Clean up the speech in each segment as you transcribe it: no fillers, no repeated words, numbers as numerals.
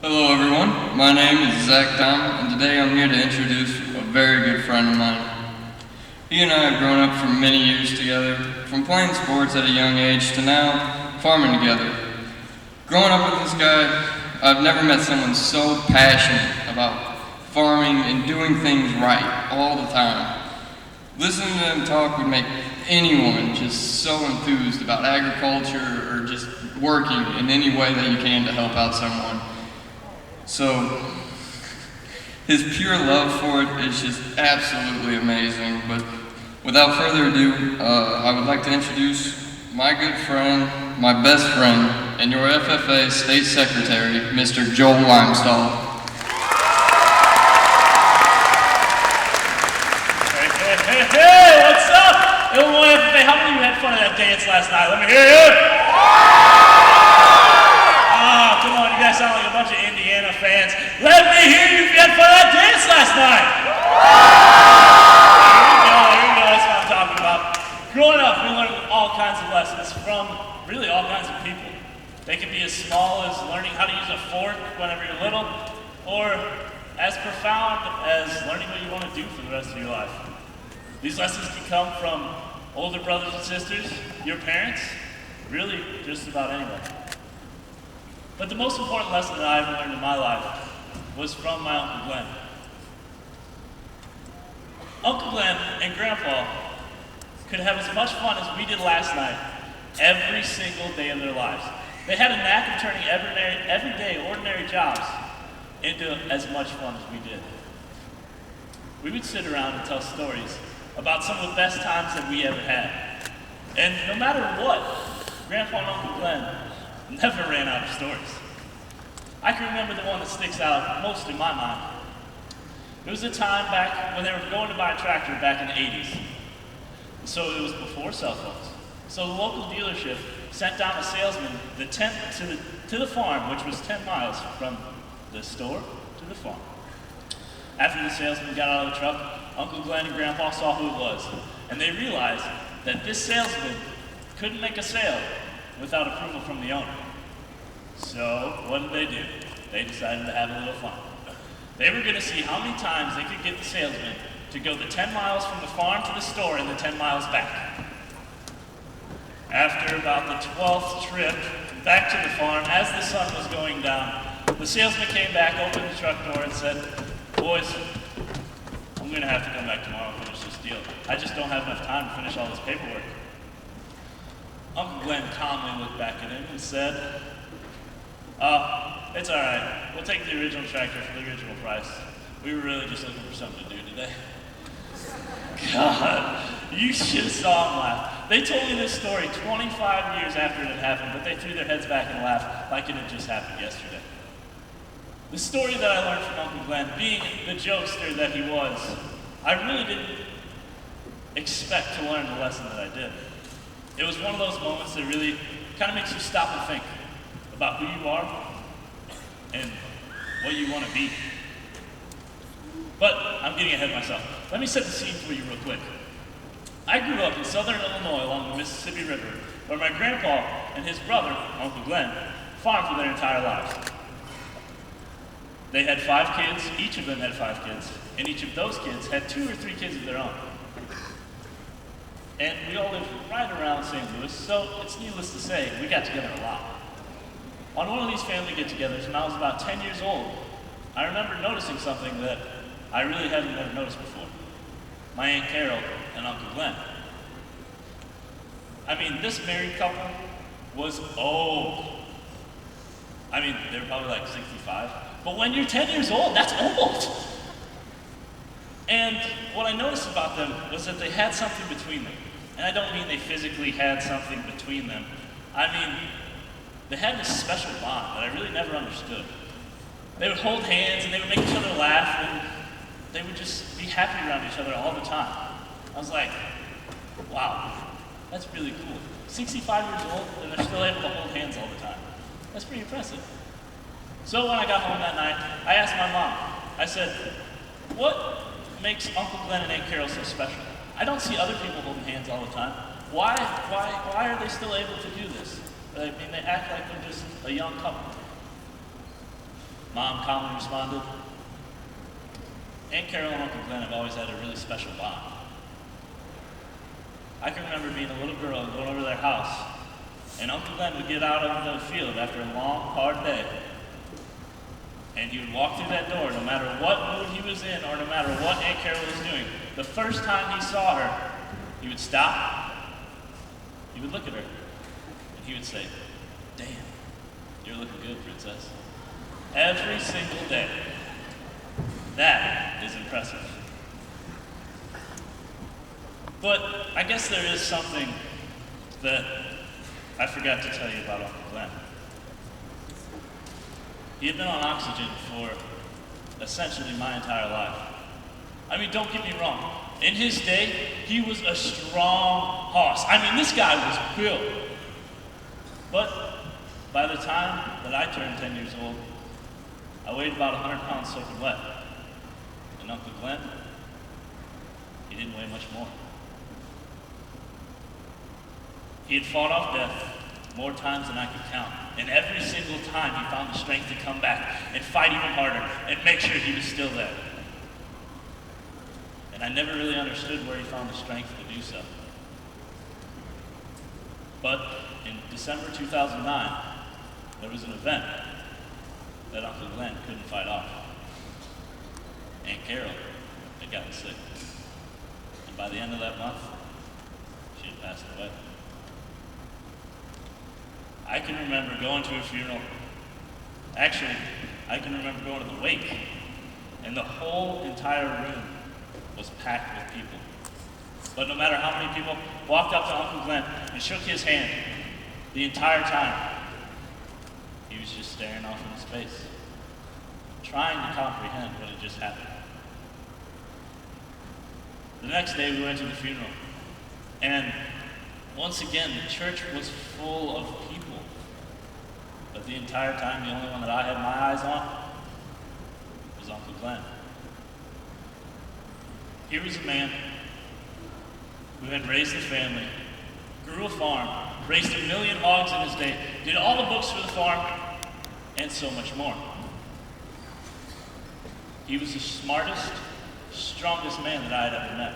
Hello everyone, my name is Zach Dom, and today I'm here to introduce a very good friend of mine. He and I have grown up for many years together, from playing sports at a young age to now farming together. Growing up with this guy, I've never met someone so passionate about farming and doing things right all the time. Listening to him talk would make anyone just so enthused about agriculture or just working in any way that you can to help out someone. So, his pure love for it is just absolutely amazing. But without further ado, I would like to introduce my good friend, my best friend, and your FFA State Secretary, Mr. Joel Limestall. Hey, what's up? Illinois FFA, how many of you had fun at that dance last night? Let me hear you. Come on, you guys sound like a bunch of Indiana fans. Let me hear you if you had fun at that dance last night. Here we go, that's what I'm talking about. Growing up, we learned all kinds of lessons from really all kinds of people. They can be as small as learning how to use a fork whenever you're little, or as profound as learning what you want to do for the rest of your life. These lessons can come from older brothers and sisters, your parents, really just about anyone. But the most important lesson that I ever learned in my life was from my Uncle Glenn. Uncle Glenn and Grandpa could have as much fun as we did last night every single day of their lives. They had a knack of turning everyday, ordinary jobs into as much fun as we did. We would sit around and tell stories about some of the best times that we ever had. And no matter what, Grandpa and Uncle Glenn never ran out of stories. I can remember the one that sticks out most in my mind. It was a time back when they were going to buy a tractor back in the 80s. So it was before cell phones. So the local dealership sent down a salesman to the farm, which was 10 miles from the store to the farm. After the salesman got out of the truck, Uncle Glenn and Grandpa saw who it was, and they realized that this salesman couldn't make a sale without approval from the owner. So, what did they do? They decided to have a little fun. They were going to see how many times they could get the salesman to go the 10 miles from the farm to the store and the 10 miles back. After about the 12th trip back to the farm, as the sun was going down, the salesman came back, opened the truck door, and said, "Boys, I'm going to have to come back tomorrow and finish this deal. I just don't have enough time to finish all this paperwork." Uncle Glenn calmly looked back at him and said, "It's all right. We'll take the original tractor for the original price. We were really just looking for something to do today." God, you should have saw them laugh. They told me this story 25 years after it had happened, but they threw their heads back and laughed like it had just happened yesterday. The story that I learned from Uncle Glenn, being the jokester that he was, I really didn't expect to learn the lesson that I did. It was one of those moments that really kind of makes you stop and think about who you are and what you want to be. But I'm getting ahead of myself. Let me set the scene for you real quick. I grew up in southern Illinois along the Mississippi River, where my grandpa and his brother, Uncle Glenn, farmed for their entire lives. They had 5 kids, each of them had 5 kids, and each of those kids had 2 or 3 kids of their own. And we all lived right around St. Louis, so it's needless to say, we got together a lot. On one of these family get-togethers, when I was about 10 years old, I remember noticing something that I really hadn't ever noticed before. My Aunt Carol and Uncle Glenn. I mean, this married couple was old. I mean, they were probably like 65. But when you're 10 years old, that's old. And what I noticed about them was that they had something between them. And I don't mean they physically had something between them. I mean, they had this special bond that I really never understood. They would hold hands and they would make each other laugh and they would just be happy around each other all the time. I was like, wow, that's really cool. 65 years old and they're still able to hold hands all the time. That's pretty impressive. So when I got home that night, I asked my mom, I said, "What makes Uncle Glenn and Aunt Carol so special? I don't see other people holding hands all the time. Why are they still able to do this? I mean, they act like they're just a young couple." Mom calmly responded, Aunt Carol and Uncle Glenn have always had a really special bond. I can remember being a little girl and going over to their house, and Uncle Glenn would get out of the field after a long, hard day, and he would walk through that door no matter what mood he was in or no matter what Aunt Carol was doing. The first time he saw her, he would stop, he would look at her, and he would say, "Damn, you're looking good, princess." Every single day. That is impressive. But I guess there is something that I forgot to tell you about Uncle Glenn. He had been on oxygen for essentially my entire life. I mean, don't get me wrong. In his day, he was a strong hoss. I mean, this guy was built. But by the time that I turned 10 years old, I weighed about 100 pounds soaking wet. And Uncle Glenn, he didn't weigh much more. He had fought off death more times than I could count. And every single time he found the strength to come back and fight even harder and make sure he was still there. And I never really understood where he found the strength to do so. But in December 2009, there was an event that Uncle Glenn couldn't fight off. Aunt Carol had gotten sick. And by the end of that month, she had passed away. I can remember going to a funeral. Actually, I can remember going to the wake. And the whole entire room was packed with people. But no matter how many people walked up to Uncle Glenn and shook his hand, the entire time, he was just staring off into space, trying to comprehend what had just happened. The next day we went to the funeral, and once again the church was full of people. But the entire time the only one that I had my eyes on was Uncle Glenn. Here was a man who had raised a family, grew a farm, raised 1 million hogs in his day, did all the books for the farm, and so much more. He was the smartest, strongest man that I had ever met.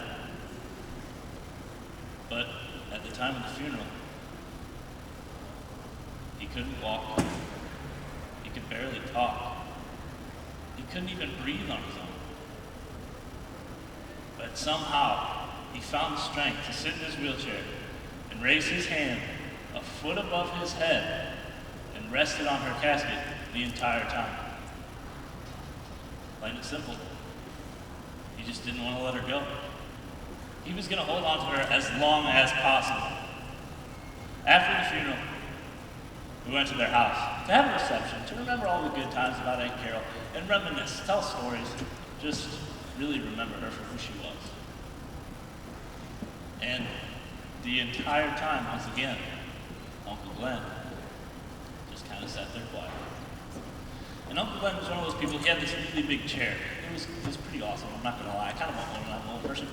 But at the time of the funeral, he couldn't walk. He could barely talk. He couldn't even breathe on his own. But somehow, he found the strength to sit in his wheelchair and raise his hand a foot above his head and rest it on her casket the entire time. Plain and simple. He just didn't want to let her go. He was going to hold on to her as long as possible. After the funeral, we went to their house to have a reception, to remember all the good times about Aunt Carol, and reminisce, tell stories, just really remember her for who she was. And the entire time, once again, Uncle Glenn just kind of sat there quiet. And Uncle Glenn was one of those people, he had this really big chair. It was pretty awesome, I'm not going to lie. I kind of want one when I'm an old person.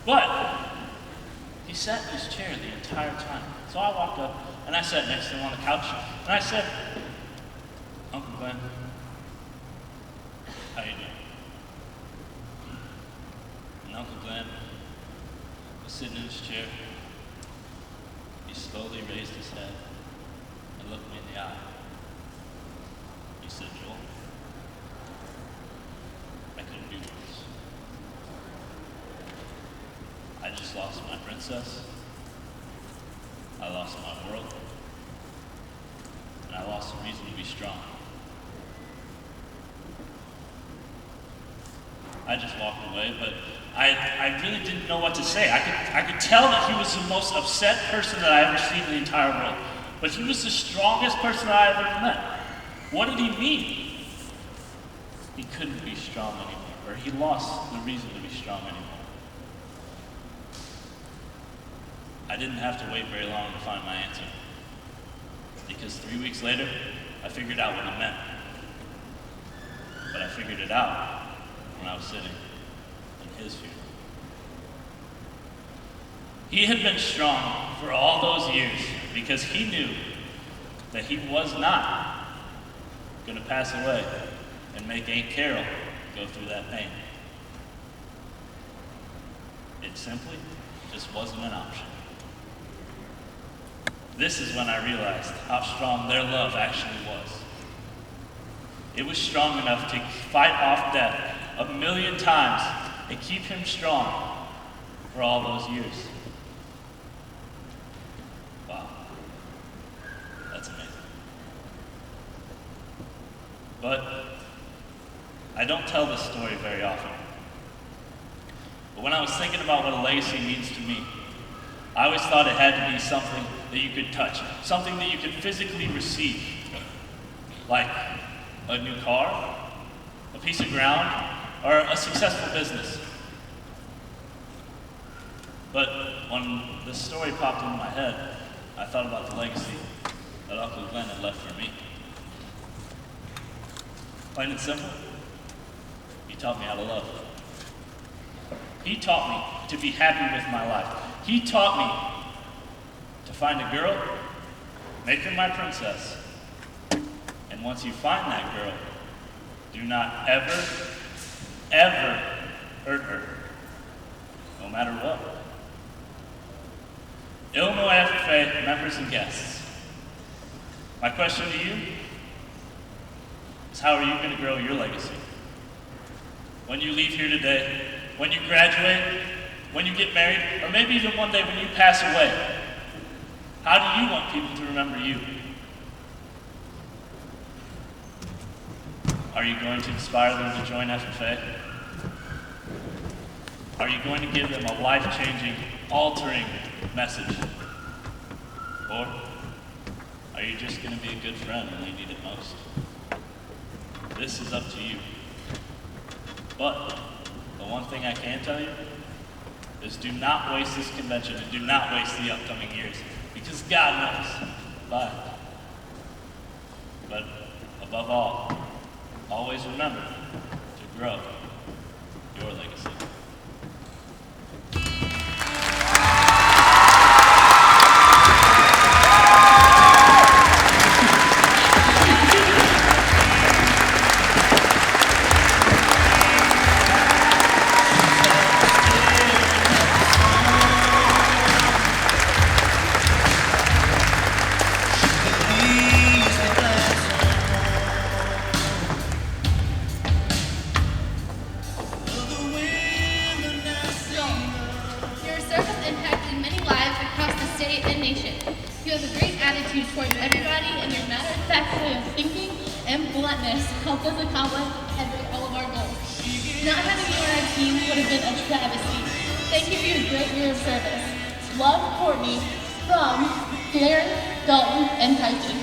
But he sat in his chair the entire time. So I walked up and I sat next to him on the couch and I said, "Uncle Glenn, how you doing?" And Uncle Glenn was sitting in his chair. He slowly raised his head and looked me in the eye. He said, "Joel, I couldn't do this. I just lost my princess. I lost my world. And I lost the reason to be strong." I just walked away, but I really didn't know what to say. I could tell that he was the most upset person that I ever seen in the entire world. But he was the strongest person that I ever met. What did he mean? He couldn't be strong anymore, or he lost the reason to be strong anymore. I didn't have to wait very long to find my answer, because 3 weeks later, I figured out what it meant. But I figured it out when I was sitting in his funeral. He had been strong for all those years because he knew that he was not going to pass away and make Aunt Carol go through that pain. It simply just wasn't an option. This is when I realized how strong their love actually was. It was strong enough to fight off death 1,000,000 times and keep him strong for all those years. Wow, that's amazing. But I don't tell this story very often. But when I was thinking about what a legacy means to me, I always thought it had to be something that you could touch, something that you could physically receive, like a new car, a piece of ground, or a successful business. But when this story popped into my head, I thought about the legacy that Uncle Glenn had left for me. Plain and simple, he taught me how to love. He taught me to be happy with my life. He taught me to find a girl, make her my princess, and once you find that girl, do not ever, ever hurt her, no matter what. Illinois FFA members and guests, my question to you is, how are you going to grow your legacy? When you leave here today, when you graduate, when you get married, or maybe even one day when you pass away, how do you want people to remember you? Are you going to inspire them to join FFA? Are you going to give them a life-changing, altering message? Or are you just going to be a good friend when they need it most? This is up to you. But the one thing I can tell you is, do not waste this convention and do not waste the upcoming years, because God knows. Bye. But above all, always remember to grow your legacy. You have a great attitude towards everybody, and your matter-of-fact way of thinking and bluntness helped us accomplish all of our goals. Not having you on our team would have been a travesty. Thank you for your great year of service. Love, Courtney, from Darren, Dalton, and Tyson.